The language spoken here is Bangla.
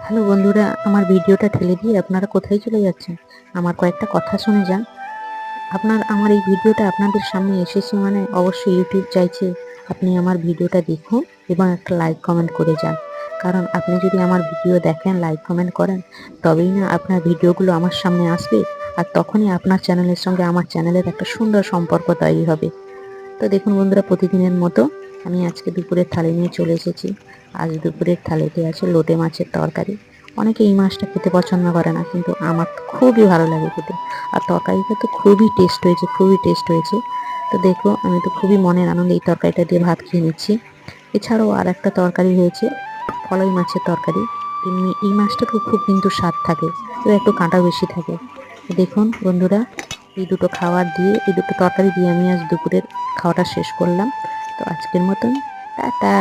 হ্যালো বন্ধুরা, আমার ভিডিওটা ঠেলে দিয়ে আপনারা কোথায় চলে যাচ্ছেন? আমার কয়েকটা কথা শুনে যান। আমার এই ভিডিওটা আপনাদের সামনে এসেছে মানে অবশ্যই ইউটিউব চাইছে আপনি আমার ভিডিওটা দেখুন এবং একটা লাইক কমেন্ট করে যান। কারণ আপনি যদি আমার ভিডিও দেখেন, লাইক কমেন্ট করেন, তবেই না আপনার ভিডিওগুলো আমার সামনে আসবে। আর তখনই আপনার চ্যানেলের সঙ্গে আমার চ্যানেলের একটা সুন্দর সম্পর্ক তৈরি হবে। তো দেখুন বন্ধুরা, প্রতিদিনের মতো আমি আজকে দুপুরের থালি নিয়ে চলে এসেছি। আজ দুপুরের থালিতে আছে লোটে মাছের তরকারি। অনেকে এই মাছটা খেতে পছন্দ করে না, কিন্তু আমার তো খুবই ভালো লাগে খেতে। আর তরকারিটা তো খুবই টেস্ট হয়েছে, খুবই টেস্ট হয়েছে। তো দেখো, আমি তো খুবই মনের আনন্দে এই তরকারিটা দিয়ে ভাত খেয়ে নিচ্ছি। এছাড়াও আর একটা তরকারি হয়েছে, ফলই মাছের তরকারি। এমনি এই মাছটা তো খুব কিন্তু স্বাদ থাকে, তো একটু কাঁটা বেশি থাকে। দেখুন বন্ধুরা, এই দুটো খাবার দিয়ে, এই দুটো তরকারি দিয়ে আমি আজ দুপুরের খাওয়াটা শেষ করলাম। তো আজকের মতন টাটা।